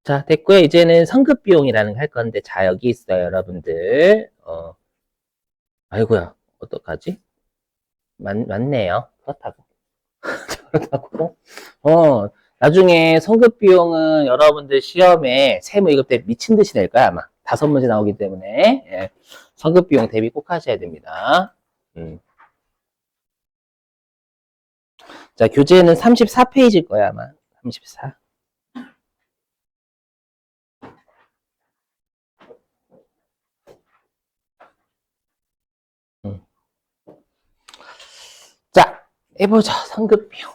자, 됐고요. 이제는 성급 비용이라는 거 할 건데, 자, 여기 있어요, 여러분들. 아이고야, 어떡하지? 맞네요. 그렇다고. 그렇다고. 나중에 성급 비용은 여러분들 시험에 세무 2급 때 미친 듯이 낼 거야, 아마. 5문제 나오기 때문에. 예. 성급 비용 대비 꼭 하셔야 됩니다. 자, 교재는 34페이지일 거야, 아마. 34. 자, 해보자. 성급 비용.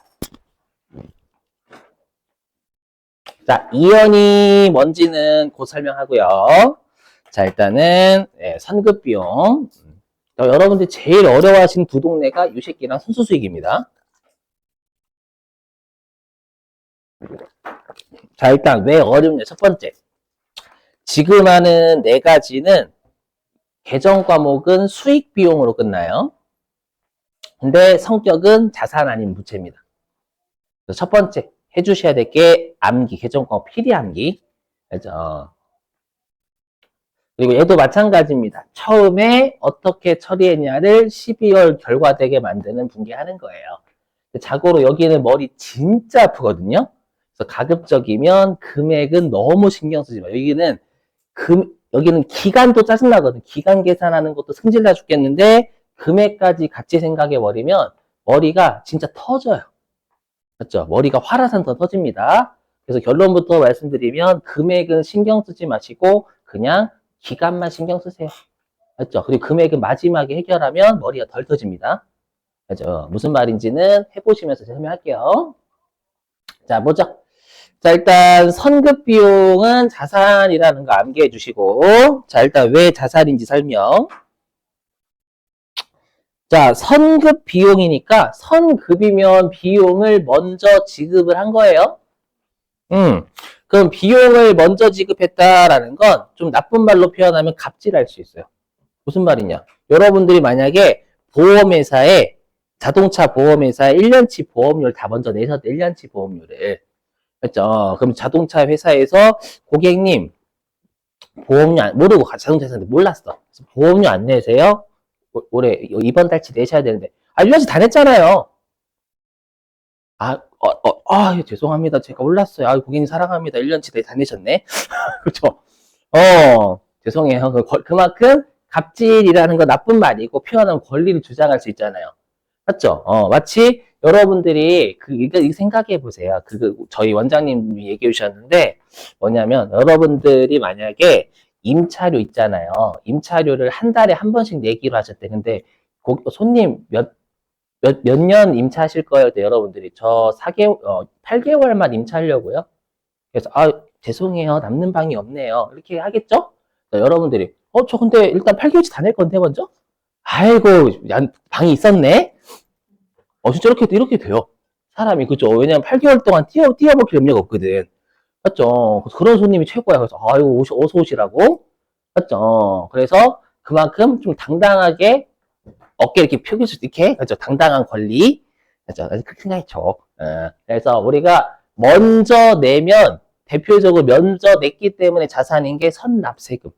자, 이연이 뭔지는 곧 설명하고요. 자, 일단은 선급 비용. 여러분들 제일 어려워하시는 두 동네가 유식기랑 순수수익입니다. 자, 일단 왜 어렵냐? 첫 번째. 지금 하는 네 가지는 계정 과목은 수익 비용으로 끝나요. 근데 성격은 자산 아닌 부채입니다. 첫 번째 해주셔야 될 게 암기, 계정 과목 필히 암기. 그죠? 그리고 얘도 마찬가지입니다. 처음에 어떻게 처리했냐를 12월 결과되게 만드는 분기하는 거예요. 자고로 여기는 머리 진짜 아프거든요. 그래서 가급적이면 금액은 너무 신경 쓰지 마요. 여기는 기간도 짜증나거든. 기간 계산하는 것도 승질나 죽겠는데 금액까지 같이 생각해 버리면 머리가 진짜 터져요. 맞죠? 머리가 화라산 더 터집니다. 그래서 결론부터 말씀드리면 금액은 신경 쓰지 마시고 그냥 기간만 신경 쓰세요. 맞죠? 그리고 금액은 마지막에 해결하면 머리가 덜 터집니다. 맞죠? 무슨 말인지는 해보시면서 설명할게요. 자, 보죠. 자, 일단 선급 비용은 자산이라는 거 암기해 주시고, 자, 일단 왜 자산인지 설명. 자, 선급 비용이니까 선급이면 비용을 먼저 지급을 한 거예요. 그럼 비용을 먼저 지급했다라는 건 좀 나쁜 말로 표현하면 갑질할 수 있어요. 무슨 말이냐? 여러분들이 만약에 보험회사에 자동차 보험회사에 1년치 보험료를 다 먼저 내서 1년치 보험료를 그렇죠? 그럼 자동차 회사에서 고객님 보험료 모르고 자동차 회사인데 몰랐어. 그래서 보험료 안 내세요? 올해 이번 달치 내셔야 되는데 1년치 다 냈잖아요. 죄송합니다. 제가 몰랐어요. 고객님 사랑합니다. 1년치 다 내셨네. 그렇죠? 죄송해요. 그만큼 갑질이라는 거 나쁜 말이고 표현하면 권리를 주장할 수 있잖아요. 맞죠? 마치 여러분들이 이거 생각해 보세요. 저희 원장님이 얘기해 주셨는데 뭐냐면 여러분들이 만약에 임차료 있잖아요. 임차료를 한 달에 한 번씩 내기로 하셨대. 근데 손님 몇 년 임차하실 거예요? 여러분들이 저 8개월만 임차하려고요. 그래서 죄송해요. 남는 방이 없네요. 이렇게 하겠죠? 여러분들이 저 근데 일단 8개월치 다 낼 건데 먼저? 아이고 방이 있었네. 진짜 이렇게 돼요. 사람이 그죠? 왜냐면 8개월 동안 뛰어볼 염려가 없거든. 맞죠? 그런 손님이 최고야. 그래서 아이고 어서 오시라고. 맞죠? 그래서 그만큼 좀 당당하게 어깨 이렇게 펴길 수 있게 그죠? 당당한 권리. 그죠? 그렇게 생각했죠. 그래서 우리가 먼저 내면 대표적으로 먼저 냈기 때문에 자산인 게 선납세금,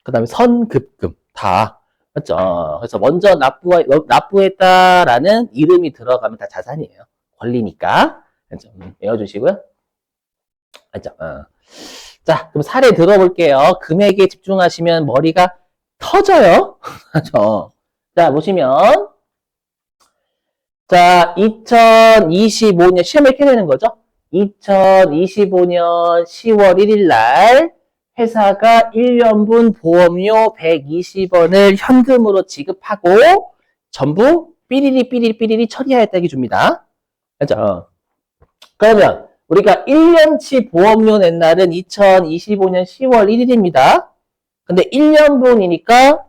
그 다음에 선급금 다 맞죠? 그래서 먼저 납부했다라는 이름이 들어가면 다 자산이에요. 권리니까. 그죠? 외워주시고요. 맞죠? 자, 그럼 사례 들어볼게요. 금액에 집중하시면 머리가 터져요. 그죠? 자, 보시면 자, 2025년 시험에 이렇게 되는 거죠? 2025년 10월 1일 날 회사가 1년분 보험료 120원을 현금으로 지급하고 전부 삐리리 처리하였다기 줍니다. 그죠? 그러면 우리가 1년치 보험료 낸 날은 2025년 10월 1일입니다. 근데 1년분이니까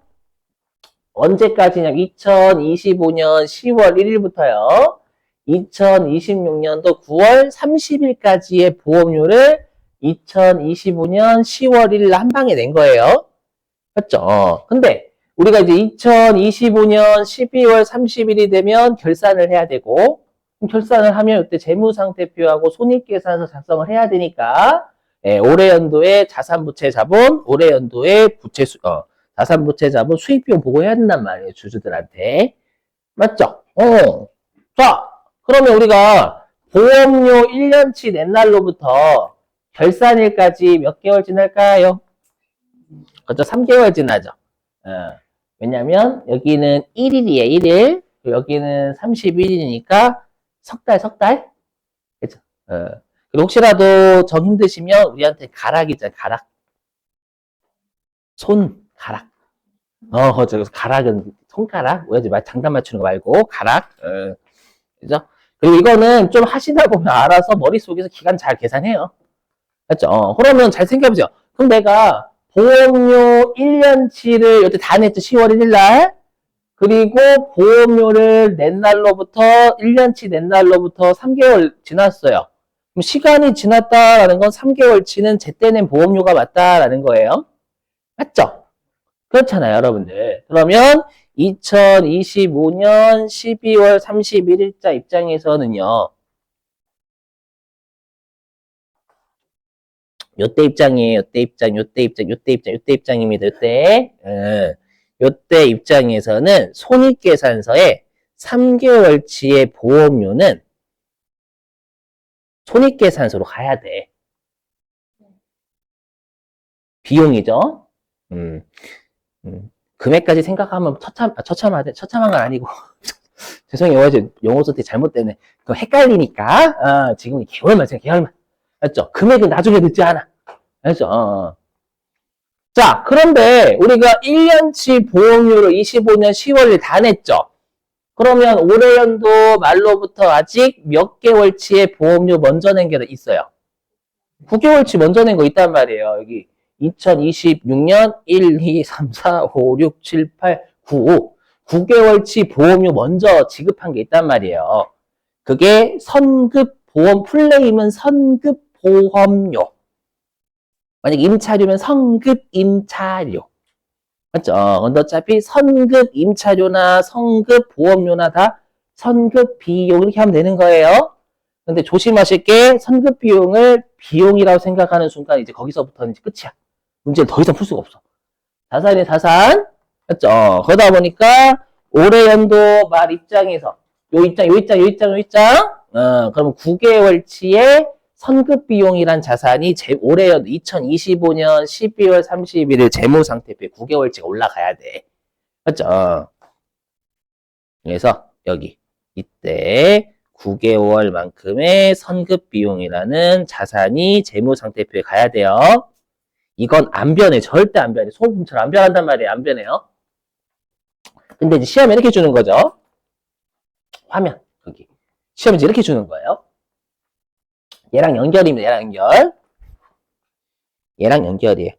언제까지냐? 2025년 10월 1일부터요. 2026년도 9월 30일까지의 보험료를 2025년 10월 1일 한 방에 낸 거예요. 맞죠? 근데 우리가 이제 2025년 12월 30일이 되면 결산을 해야 되고 결산을 하면 이때 재무상태표하고 손익계산서 작성을 해야 되니까 예, 올해 연도에 자산부채 자본, 올해 연도에 자산부채 자본 수익비용 보고해야 된단 말이에요, 주주들한테. 맞죠? 자, 그러면 우리가 보험료 1년치 낸 날로부터 결산일까지 몇 개월 지날까요? 그렇죠? 3개월 지나죠. 왜냐면 여기는 1일이에요, 1일. 여기는 31일이니까 석 달? 그죠? 그리고 혹시라도 정 힘드시면 우리한테 가락 있잖아요, 가락. 손가락. 그래서 가락은 손가락. 왜지? 장단 맞추는 거 말고, 가락. 그죠? 그리고 이거는 좀 하시다 보면 알아서 머릿속에서 기간 잘 계산해요. 맞죠? 그러면 잘 생각해보세요. 그럼 내가 보험료 1년치를 여태 다 냈죠. 10월 1일 날. 그리고 보험료를 낸 날로부터 1년치 낸 날로부터 3개월 지났어요. 그럼 시간이 지났다라는 건 3개월치는 제때 낸 보험료가 맞다라는 거예요. 맞죠? 그렇잖아요, 여러분들. 그러면 2025년 12월 31일자 입장에서는요. 요때 입장이에요. 요때 입장, 요때 입장, 요때 입장, 요때 입장입니다. 요때 입장에서는 손익계산서에 3개월치의 보험료는 손익계산서로 가야 돼. 비용이죠. 금액까지 생각하면 처참한 건 아니고. 죄송해요. 어제 영어 선택 잘못되네. 그거 헷갈리니까, 지금 개월만 생각, 개월만. 알죠? 금액은 나중에 늦지 않아. 알죠? 자, 그런데 우리가 1년치 보험료를 25년 10월에 다 냈죠? 그러면 올해 연도 말로부터 아직 몇 개월치의 보험료 먼저 낸 게 있어요? 9개월치 먼저 낸 거 있단 말이에요. 여기 2026년 1, 2, 3, 4, 5, 6, 7, 8, 9. 9개월치 보험료 먼저 지급한 게 있단 말이에요. 그게 선급 보험 플레임은 선급 보험료. 만약 임차료면 성급 임차료. 맞죠? 근데 어차피 선급 임차료나 성급 보험료나 다 선급 비용 이렇게 하면 되는 거예요. 근데 조심하실 게 선급 비용을 비용이라고 생각하는 순간 이제 거기서부터는 이제 끝이야. 문제를 더 이상 풀 수가 없어. 자산이 자산. 맞죠? 그러다 보니까 올해 연도 말 입장에서 요 입장. 그러면 9개월치의 선급 비용이란 자산이 올해 연도 2025년 12월 31일 재무상태표에 9개월치가 올라가야 돼. 맞죠? 그래서 여기 이때 9개월만큼의 선급 비용이라는 자산이 재무상태표에 가야 돼요. 이건 안 변해. 절대 안 변해. 소금처럼 안 변한단 말이에요. 안 변해요. 근데 이제 시험에 이렇게 주는 거죠. 화면, 여기. 시험에 이렇게 주는 거예요. 얘랑 연결입니다. 얘랑 연결. 얘랑 연결이에요.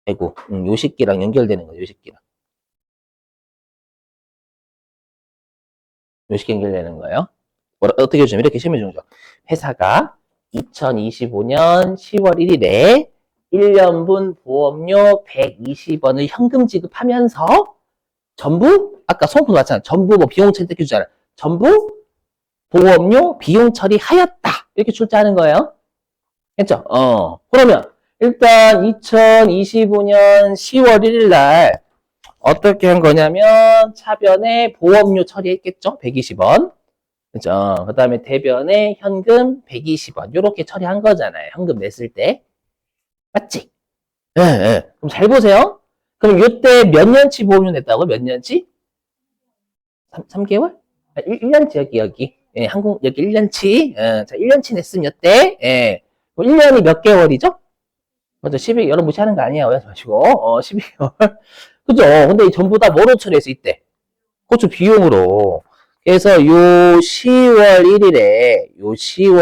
아이고, 요 식기랑 연결되는 거예요. 요 식기랑. 요 식기 연결되는 거예요. 어떻게 해주면 이렇게 시험에 주는 거죠. 회사가 2025년 10월 1일에 1년분 보험료 120원을 현금 지급하면서 전부 아까 소모품 맞잖아. 전부 뭐 비용 처리 해주잖아. 전부 보험료 비용 처리하였다. 이렇게 출제하는 거예요. 했죠? 그러면 일단 2025년 10월 1일 날 어떻게 한 거냐면 차변에 보험료 처리했겠죠? 120원. 그죠? 그 다음에 대변에 현금 120원. 요렇게 처리한 거잖아요. 현금 냈을 때. 맞지? 예, 예. 그럼 잘 보세요. 그럼 요때 몇 년치 보험료 냈다고? 몇 년치? 3개월? 1년치 여기. 예, 여기 1년치. 자, 1년치 냈으면 요때. 예. 1년이 몇 개월이죠? 맞죠? 12, 여러분 무시하는 거 아니에요. 오해하지 마시고. 12개월. 그죠? 근데 전부 다 뭐로 처리했어, 이때? 그렇죠, 비용으로. 그래서 요 10월 1일에, 요때,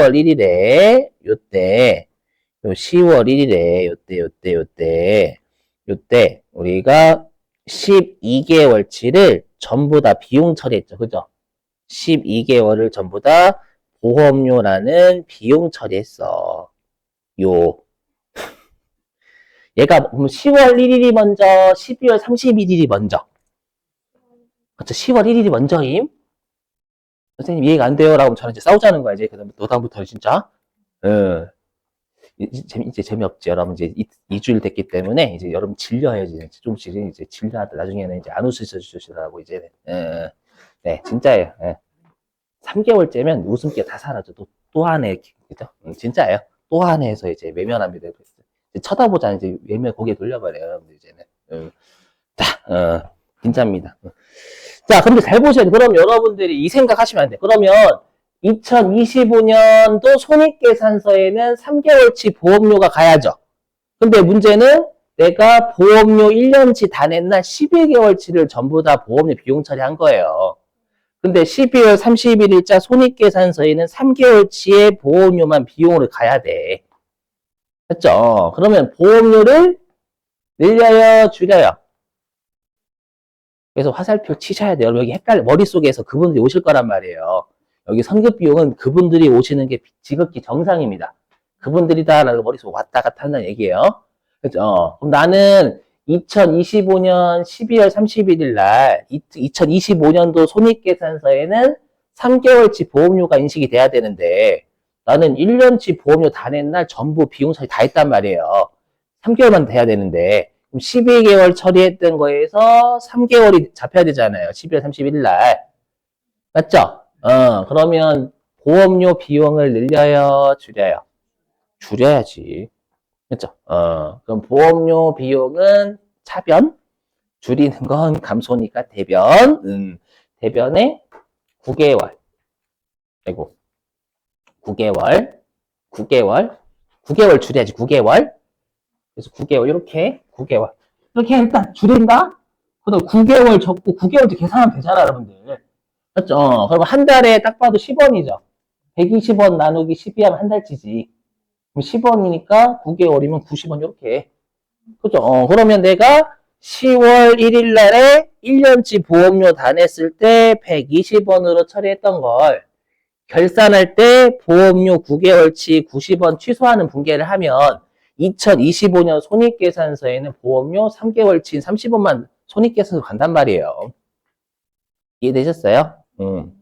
10월 1일에, 요때, 우리가 12개월치를 전부 다 비용 처리했죠. 그죠? 12개월을 전부 다 보험료라는 비용 처리했어. 얘가 10월 1일이 먼저, 12월 31일이 먼저. 그렇죠? 10월 1일이 먼저임. 선생님 이해가 안 돼요. 라고 저는 이제 싸우자는 거야. 이제 그다음부터는 진짜. 어, 이제 재미없지. 여러분, 이제 2주일 됐기 때문에, 이제 여러분 질려야지. 조금씩 이제 질려하다. 나중에는 이제 안 웃으시더라고, 이제. 네, 진짜예요. 예. 3개월째면 웃음기 다 사라져. 또 한 해, 그죠? 진짜예요. 또 한 해에서 이제 외면합니다. 이제 쳐다보자, 이제 외면 고개 돌려버려요, 여러분들, 이제는. 자, 진짜입니다. 자, 근데 잘 보셔야 돼. 그럼 여러분들이 이 생각 하시면 안 돼. 그러면 2025년도 손익계산서에는 3개월치 보험료가 가야죠. 근데 문제는 내가 보험료 1년치 다 낸 날 12개월치를 전부 다 보험료 비용 처리한 거예요. 근데 12월 31일자 손익계산서에는 3개월치의 보험료만 비용으로 가야 돼. 됐죠? 그러면 보험료를 늘려요, 줄여요? 그래서 화살표 치셔야 돼요. 여기 머릿속에서 그분들이 오실 거란 말이에요. 여기 선급 비용은 그분들이 오시는 게 지극히 정상입니다. 그분들이다라고 머릿속 왔다 갔다 한다는 얘기예요. 그죠? 그럼 나는 2025년 12월 31일 날 2025년도 손익계산서에는 3개월치 보험료가 인식이 돼야 되는데 나는 1년치 보험료 다 낸 날 전부 비용 처리 다 했단 말이에요. 3개월만 돼야 되는데 그럼 12개월 처리했던 거에서 3개월이 잡혀야 되잖아요. 12월 31일 날. 맞죠? 그러면 보험료 비용을 늘려요, 줄여요? 줄여야지. 그렇죠? 그럼 보험료 비용은 차변, 줄이는 건 감소니까 대변, 대변에 9개월, 아이고, 9개월 줄여야지, 9개월. 그래서 9개월, 이렇게, 9개월. 이렇게 일단 줄인다? 그다음 9개월 적고 9개월째 계산하면 되잖아, 여러분들. 맞죠? 그러면 한 달에 딱 봐도 10원이죠. 120원 나누기 12 하면 한 달치지. 그럼 10원이니까 9개월이면 90원 이렇게. 그죠? 그러면 내가 10월 1일 날에 1년치 보험료 다 냈을 때 120원으로 처리했던 걸 결산할 때 보험료 9개월치 90원 취소하는 분계를 하면 2025년 손익계산서에는 보험료 3개월치 30원만 손익계산서 간단 말이에요. 이해되셨어요? 그러면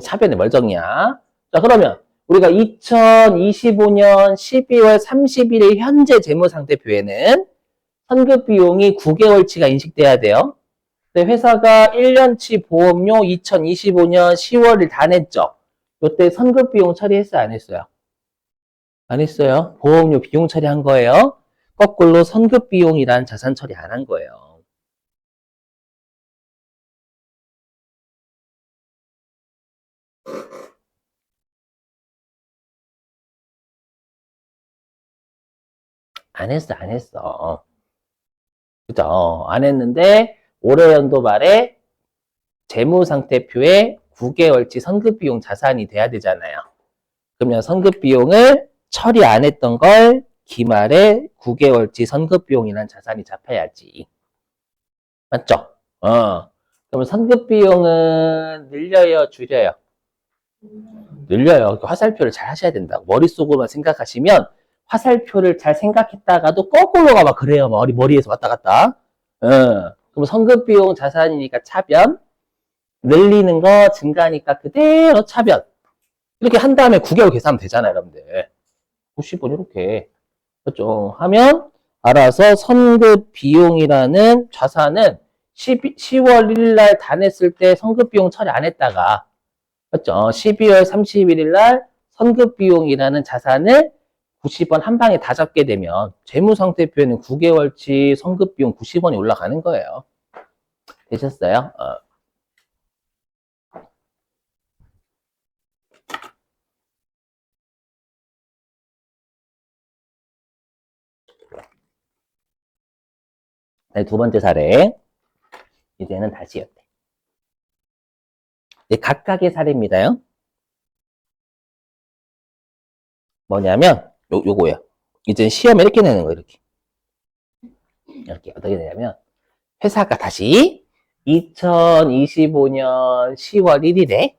차변이 뭘 정리야? 자, 그러면 우리가 2025년 12월 31일 현재 재무상태표에는 선급 비용이 9개월치가 인식돼야 돼요. 근데 회사가 1년치 보험료 2025년 10월을 다 냈죠. 이때 선급 비용 처리했어요? 안 했어요? 안 했어요. 보험료 비용 처리한 거예요. 거꾸로 선급 비용이란 자산 처리 안 한 거예요. 안 했어, 안 했어. 그죠? 안 했는데 올해 연도 말에 재무상태표에 9개월치 선급비용 자산이 돼야 되잖아요. 그러면 선급비용을 처리 안 했던 걸 기말에 9개월치 선급비용이라는 자산이 잡혀야지. 맞죠? 그러면 선급비용은 늘려요, 줄여요? 늘려요. 화살표를 잘 하셔야 된다고. 머릿속으로만 생각하시면 화살표를 잘 생각했다가도 거꾸로 가막 그래요. 머리에서 왔다 갔다. 그럼 선급비용 자산이니까 차변, 늘리는 거 증가니까 그대로 차변. 이렇게 한 다음에 9개월 계산하면 되잖아요, 여러분들. 90원 이렇게. 그렇죠? 하면 알아서 선급 비용이라는 자산은 10월 1일 날 다 냈을 때 선급 비용 처리 안 했다가 그렇죠? 12월 31일 날 선급 비용이라는 자산을 90원 한 방에 다 잡게 되면 재무상태표에는 9개월치 선급 비용 90원이 올라가는 거예요. 되셨어요? 네, 두 번째 사례. 이제는 다시 옆에. 네, 각각의 사례입니다요. 뭐냐면 요거예요. 이제 시험에 이렇게 내는 거예요. 이렇게 어떻게 되냐면 회사가 다시 2025년 10월 1일에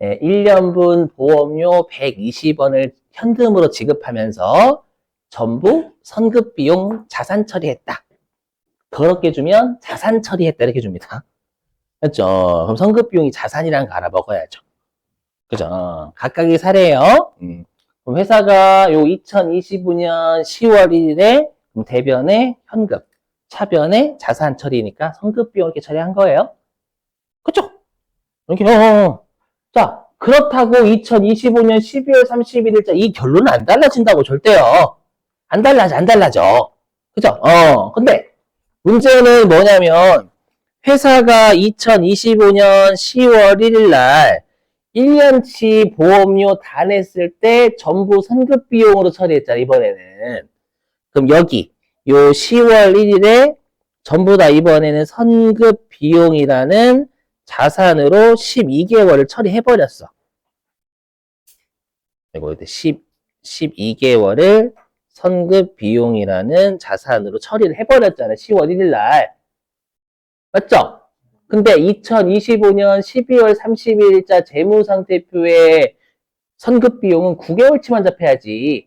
1년분 보험료 120원을 현금으로 지급하면서 전부 선급비용 자산 처리했다. 그렇게 주면 자산 처리했다 이렇게 줍니다. 그렇죠? 그럼 선급비용이 자산이라는 거 알아먹어야죠. 그죠? 각각의 사례예요. 그럼 회사가 요 2025년 10월 1일에 대변에 현금, 차변에 자산 처리니까 선급 비용 이렇게 처리한 거예요. 그쵸? 이렇게, 자, 그렇다고 2025년 12월 31일자 이 결론은 안 달라진다고 절대요. 안 달라져, 안 달라져. 그죠? 근데 문제는 뭐냐면 회사가 2025년 10월 1일 날 1년치 보험료 다 냈을 때 전부 선급 비용으로 처리했잖아, 이번에는. 그럼 여기 요 10월 1일에 전부 다 이번에는 선급 비용이라는 자산으로 12개월을 처리해버렸어. 이거 12개월을 선급 비용이라는 자산으로 처리를 해버렸잖아, 10월 1일 날. 맞죠? 근데 2025년 12월 31일자 재무상태표에 선급 비용은 9개월치만 잡혀야지.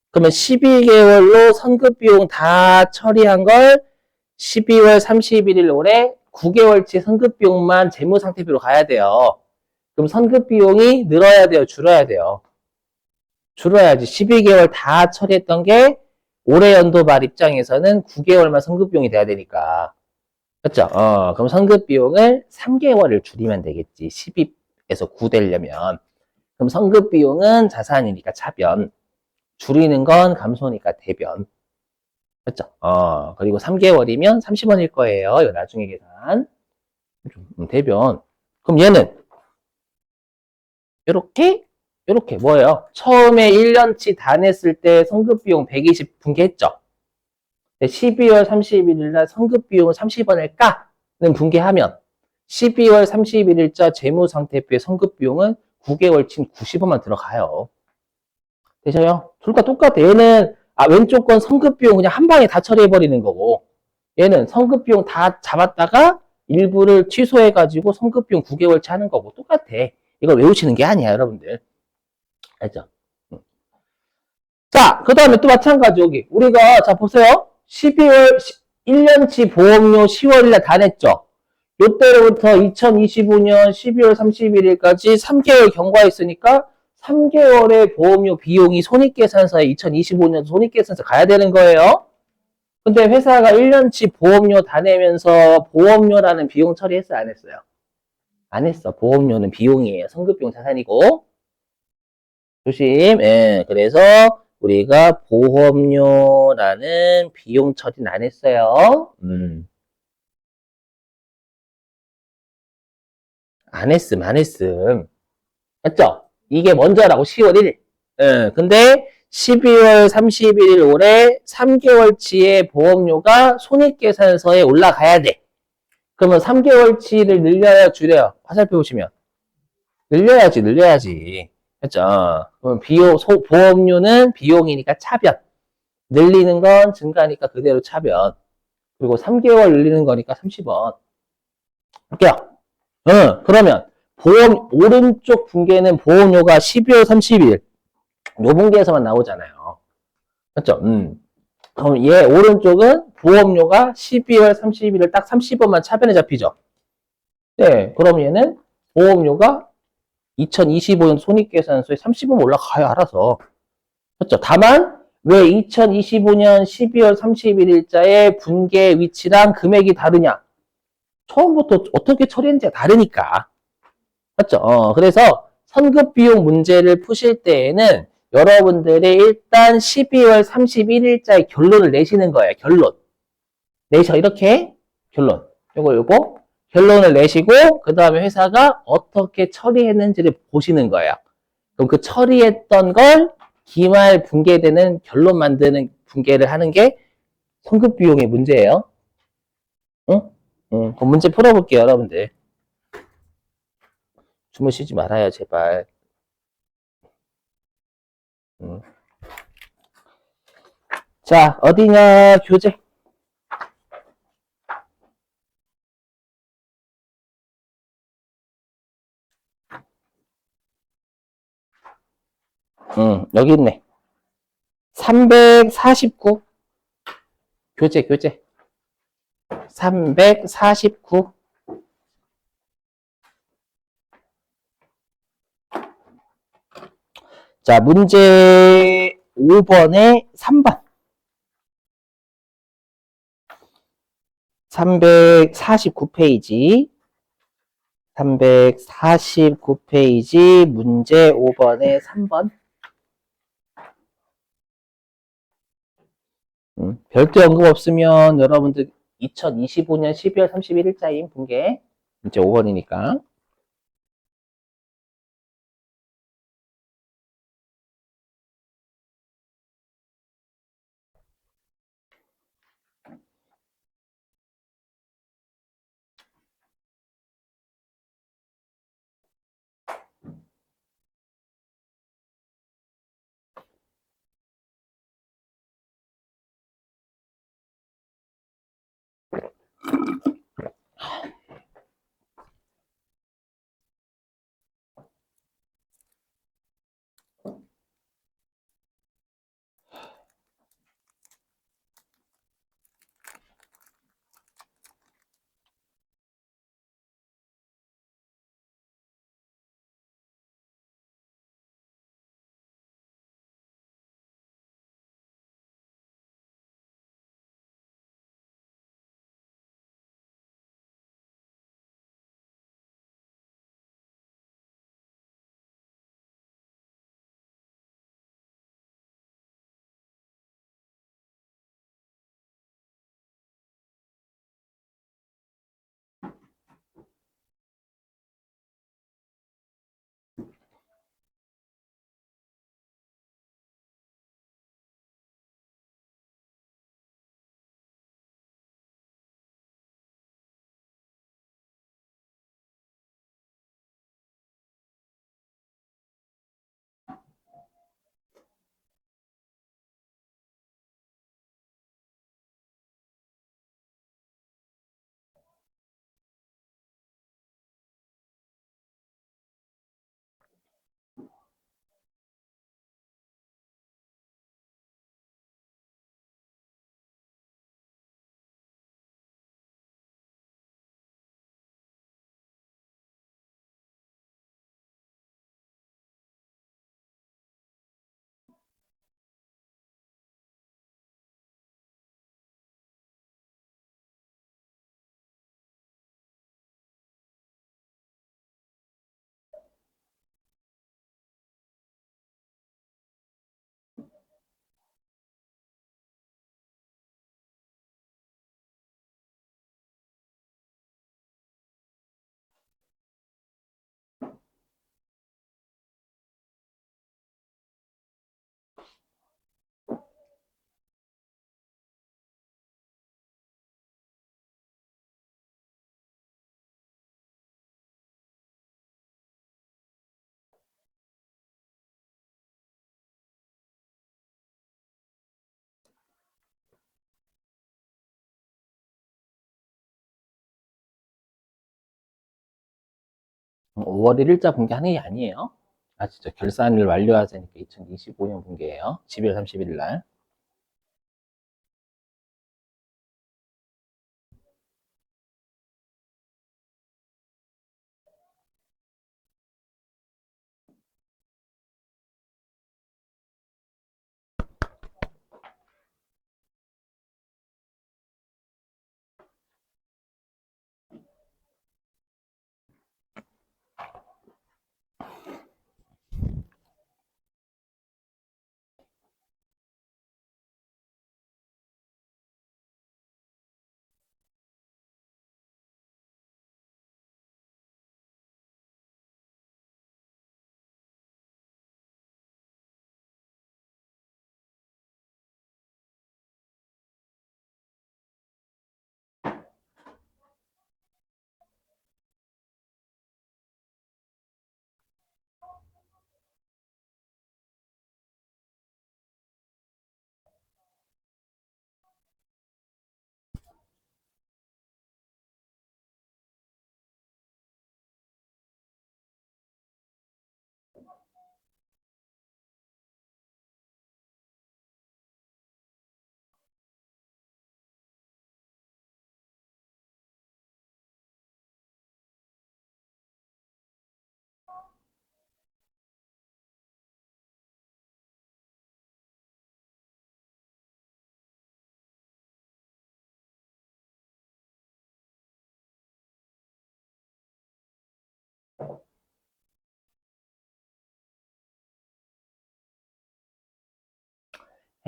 그러면 12개월로 선급 비용 다 처리한 걸 12월 31일 올해 9개월치 선급 비용만 재무상태표로 가야 돼요. 그럼 선급 비용이 늘어야 돼요? 줄어야 돼요? 줄어야지. 12개월 다 처리했던 게 올해 연도 말 입장에서는 9개월만 선급 비용이 돼야 되니까. 그렇죠? 그럼 선급 비용을 3개월을 줄이면 되겠지. 12에서 9 되려면. 그럼 선급 비용은 자산이니까 차변. 줄이는 건 감소니까 대변. 그렇죠? 그리고 3개월이면 30원일 거예요. 이거 나중에 계산. 대변. 그럼 얘는 요렇게 뭐예요? 처음에 1년치 다 냈을 때 선급 비용 120 분개했죠? 12월 31일 날 선급 비용을 30원을 까는 분개하면 12월 31일자 재무상태표의 선급 비용은 9개월치 90원만 들어가요. 되셔요? 둘 다 똑같아. 얘는 왼쪽 건 선급 비용 그냥 한 방에 다 처리해버리는 거고 얘는 선급 비용 다 잡았다가 일부를 취소해가지고 선급 비용 9개월치 하는 거고 똑같아. 이걸 외우시는 게 아니야, 여러분들. 알죠? 자, 그 다음에 또 마찬가지 여기 우리가 자 보세요. 12월 1년치 보험료 10월일날 다 냈죠. 요때로부터 2025년 12월 31일까지 3개월 경과했으니까 3개월의 보험료 비용이 손익계산서에 2025년 손익계산서 가야 되는 거예요. 근데 회사가 1년치 보험료 다 내면서 보험료라는 비용 처리했어요? 안 했어요? 안 했어. 보험료는 비용이에요. 선급비용 자산이고. 조심. 예, 그래서 우리가 보험료라는 비용 처리는 안 했어요. 안 했음. 맞죠? 이게 먼저라고 10월 1일. 예, 근데 12월 31일 올해 3개월치의 보험료가 손익계산서에 올라가야 돼. 그러면 3개월치를 늘려야 줄여요? 화살표 보시면. 늘려야지. 그죠? 그럼 보험료는 비용이니까 차변. 늘리는 건 증가니까 그대로 차변. 그리고 3개월 늘리는 거니까 30원. 할게요. 그러면 오른쪽 분계는 보험료가 12월 30일. 요 분계에서만 나오잖아요. 맞죠? 그럼 얘 오른쪽은 보험료가 12월 30일을 딱 30원만 차변에 잡히죠. 네, 그럼 얘는 보험료가 2025년 손익계산서에 30원 올라가요, 알아서. 그렇죠? 다만 왜 2025년 12월 31일자의 분계 위치랑 금액이 다르냐? 처음부터 어떻게 처리했는지가 다르니까. 맞죠? 그래서 선급 비용 문제를 푸실 때에는 여러분들이 일단 12월 31일자의 결론을 내시는 거예요. 결론. 내셔 이렇게 결론. 요거 결론을 내시고 그 다음에 회사가 어떻게 처리했는지를 보시는 거예요. 그럼 그 처리했던 걸 기말 분계되는 결론 만드는 분계를 하는 게 선급 비용의 문제예요. 응? 그럼 문제 풀어볼게요, 여러분들. 주무시지 말아요, 제발. 자, 어디냐, 교재. 여기 있네. 349. 교재. 349. 자, 문제 5번에 3번. 349페이지. 349페이지 문제 5번에 3번. 별도 언급 없으면 여러분들 2025년 12월 31일자인 분께 문제 5번이니까. 어, 5월 1일자 분기하는 게 아니에요. 아, 진짜 결산을 완료하자니까 2025년 분기예요. 12월 31일 날.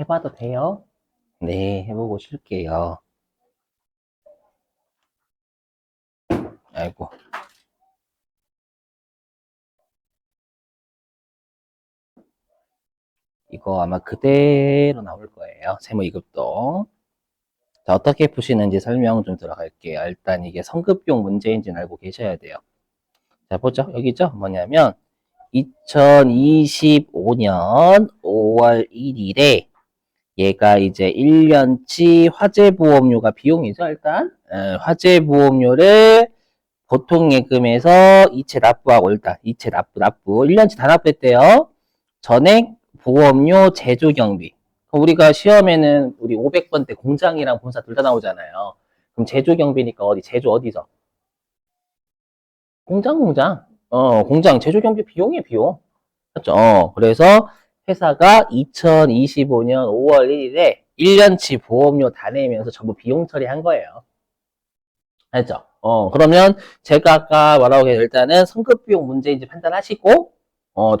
해봐도 돼요? 네, 해보고 쉴게요. 아이고. 이거 아마 그대로 나올 거예요. 세무 2급도. 자, 어떻게 푸시는지 설명 좀 들어갈게요. 일단 이게 성급비용 문제인지는 알고 계셔야 돼요. 자, 보죠. 여기죠? 뭐냐면, 2025년 5월 1일에 얘가 이제 1년치 화재보험료가 비용이죠, 일단. 화재보험료를 보통 예금에서 이체 납부하고 일단 이체 납부 1년치 다 납부했대요. 전액 보험료 제조 경비. 우리가 시험에는 우리 500번 때 공장이랑 본사 둘 다 나오잖아요. 그럼 제조 경비니까 어디 제조 어디서? 공장. 공장 제조 경비 비용이에요, 비용. 맞죠? 그래서 회사가 2025년 5월 1일에 1년치 보험료 다 내면서 전부 비용 처리한 거예요. 알죠? 그러면 제가 아까 말하고 계신 일단은 성급비용 문제인지 판단하시고,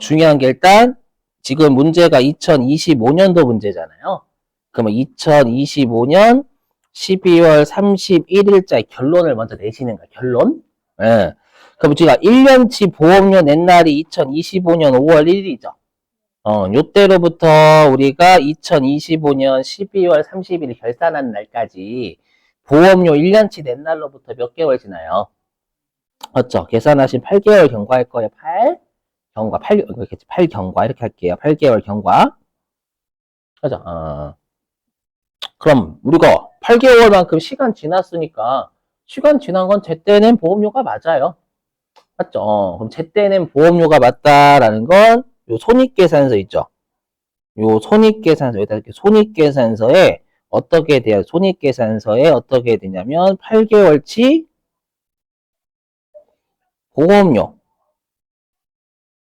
중요한 게 일단 지금 문제가 2025년도 문제잖아요. 그러면 2025년 12월 31일자의 결론을 먼저 내시는 거예요. 결론? 예. 그럼 제가 1년치 보험료 낸 날이 2025년 5월 1일이죠. 요때로부터 우리가 2025년 12월 30일 결산한 날까지 보험료 1년치 낸 날로부터 몇 개월 지나요? 맞죠? 계산하신 8개월 경과할 거예요. 8 경과, 8 경과 이렇게 할게요. 8개월 경과. 그죠? 그럼 우리가 8개월만큼 시간 지났으니까 시간 지난 건 제때는 보험료가 맞아요. 맞죠? 그럼 제때는 보험료가 맞다라는 건 요 손익계산서 있죠? 요 손익계산서, 여기다 이렇게 손익계산서에 어떻게 돼요? 손익계산서에 어떻게 되냐면 8개월치 보험료,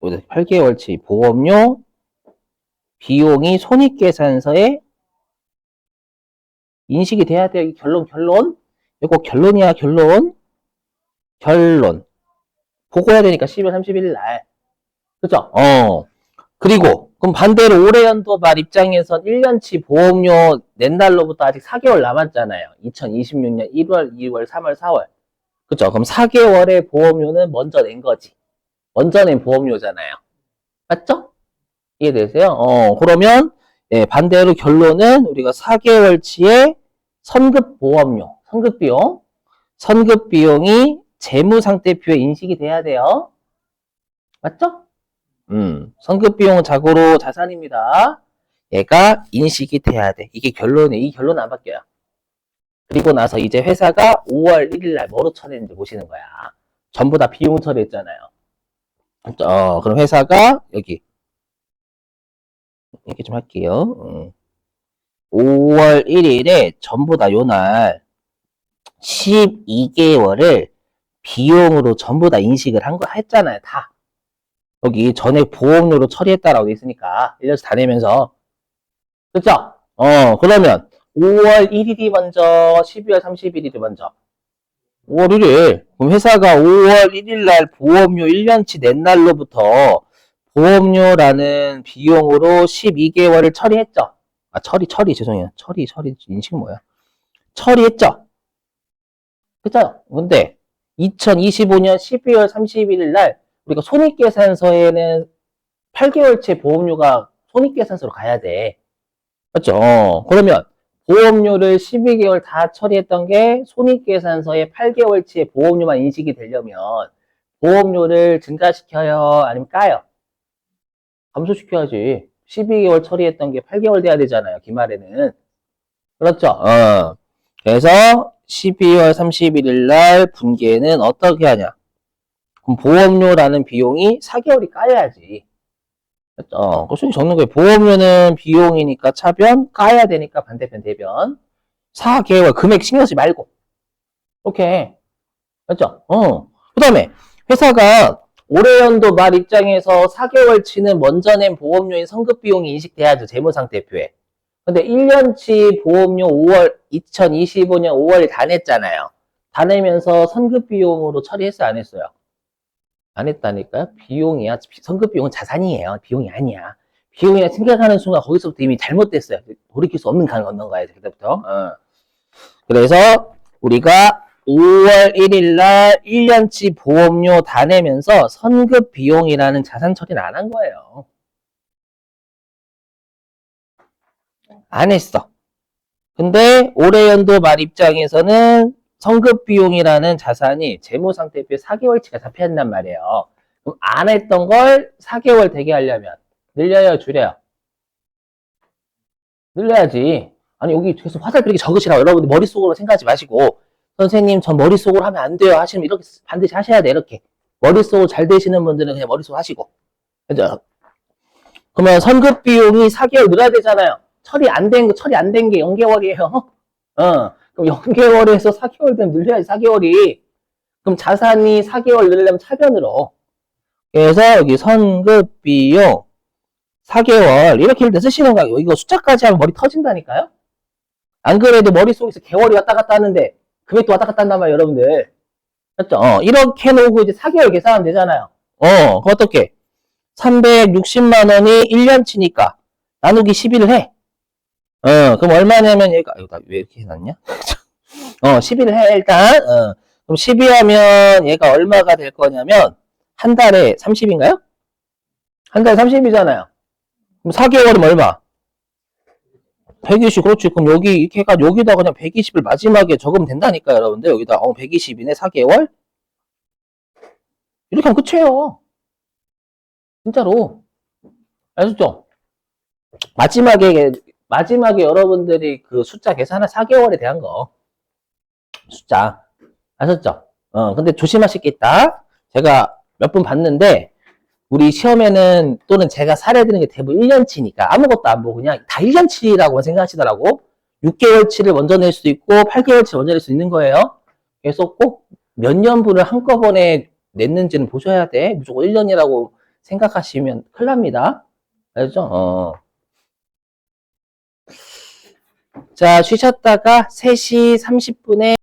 8개월치 보험료 비용이 손익계산서에 인식이 돼야 돼요. 결론. 이거 결론이야, 결론. 보고해야 되니까 12월 31일 날. 그죠? 그리고 그럼 반대로 올해 연도 말 입장에선 1년치 보험료 낸 날로부터 아직 4개월 남았잖아요. 2026년 1월, 2월, 3월, 4월. 그죠? 그럼 4개월의 보험료는 먼저 낸 거지. 먼저 낸 보험료잖아요. 맞죠? 이해되세요? 그러면 예, 반대로 결론은 우리가 4개월치의 선급보험료, 선급비용이 재무상태표에 인식이 돼야 돼요. 맞죠? 선급비용은 자고로 자산입니다. 얘가 인식이 돼야 돼. 이게 결론이에요. 이 결론은 안 바뀌어요. 그리고 나서 이제 회사가 5월 1일 날 뭐로 처리했는지 보시는 거야. 전부 다 비용 처리했잖아요. 그럼 회사가 여기 이렇게 좀 할게요. 5월 1일에 전부 다 요날 12개월을 비용으로 전부 다 인식을 했잖아요. 다. 여기 전액 보험료로 처리했다라고 돼 있으니까 1년씩 다 내면서. 그죠? 그러면 5월 1일이 먼저, 12월 31일이 먼저. 5월 1일. 그럼 회사가 5월 1일 날 보험료 1년치 낸 날로부터 보험료라는 비용으로 12개월을 처리했죠. 죄송해요. 인식 뭐야? 처리했죠. 그죠? 근데 2025년 12월 31일 날 우리가 손익계산서에는 8개월치 보험료가 손익계산서로 가야 돼. 맞죠? 그러면 보험료를 12개월 다 처리했던 게 손익계산서에 8개월치의 보험료만 인식이 되려면 보험료를 증가시켜요? 아니면 까요? 감소시켜야지. 12개월 처리했던 게 8개월 돼야 되잖아요. 기말에는. 그렇죠? 그래서 12월 31일 날 분기에는 어떻게 하냐? 그럼 보험료라는 비용이 4개월이 까야지. 그렇죠? 적는 거예요. 보험료는 비용이니까 차변, 까야 되니까 반대편 대변. 4개월 금액 신경 쓰지 말고. 오케이. 맞죠? 그 다음에 회사가 올해 연도 말 입장에서 4개월치는 먼저 낸 보험료인 성급비용이 인식돼야죠. 재무상태표에. 근데 1년치 보험료 2025년 5월 다 냈잖아요. 다 내면서 선급비용으로 처리했어요? 안 했어요? 안 했다니까요? 비용이야. 선급비용은 자산이에요. 비용이 아니야. 비용이나 생각하는 순간 거기서부터 이미 잘못됐어요. 돌이킬 수 없는 강을 건넌 거야, 그때부터. 그래서 우리가 5월 1일 날 1년치 보험료 다 내면서 선급 비용이라는 자산 처리는 안 한 거예요. 안 했어. 근데 올해 연도 말 입장에서는 선급 비용이라는 자산이 재무상태표에 4개월치가 잡혀야 한단 말이에요. 그럼 안 했던 걸 4개월 되게 하려면 늘려요, 줄여요? 늘려야지. 아니, 여기 계속 화살표 이렇게 적으시라고. 여러분들 머릿속으로 생각하지 마시고, 선생님, 전 머릿속으로 하면 안 돼요. 하시면 이렇게 반드시 하셔야 돼, 이렇게. 머릿속으로 잘 되시는 분들은 그냥 머릿속으로 하시고. 그죠? 그러면 선급 비용이 4개월 늘어야 되잖아요. 처리 안 된 게 0개월이에요. 그럼 0개월에서 4개월 되면 늘려야지, 4개월이. 그럼 자산이 4개월 늘려면 차변으로. 그래서 여기 선급 비용 4개월 이렇게 일단 쓰시는 거예요. 이거 숫자까지 하면 머리 터진다니까요. 안 그래도 머릿속에서 개월이 왔다 갔다 하는데 금액도 왔다 갔다 한단 말이에요, 여러분들. 맞죠? 이렇게 해놓고 이제 4개월 계산하면 되잖아요. 그럼 어떻게? 360만 원이 1년치니까 나누기 12를 해. 그럼 얼마냐면 얘가 나 왜 이렇게 해놨냐? 12를 해 일단. 그럼 12 하면 얘가 얼마가 될 거냐면 한 달에 30인가요? 한 달에 30이잖아요. 그럼 4개월이면 얼마? 120, 그렇지. 그럼 여기, 이렇게 해가 여기다 그냥 120을 마지막에 적으면 된다니까, 여러분들. 여기다, 120이네, 4개월? 이렇게 하면 끝이에요. 진짜로. 아셨죠? 마지막에 여러분들이 그 숫자 계산한 4개월에 대한 거. 숫자. 아셨죠? 근데 조심하실 게 있다. 제가 몇 분 봤는데, 우리 시험에는 또는 제가 사례드리는 게 대부분 1년치니까 아무것도 안 보고 그냥 다 1년치라고만 생각하시더라고. 6개월치를 먼저 낼 수도 있고 8개월치 먼저 낼 수 있는 거예요. 그래서 꼭 몇 년분을 한꺼번에 냈는지는 보셔야 돼. 무조건 1년이라고 생각하시면 큰일 납니다. 알죠? 자, 쉬셨다가 3시 30분에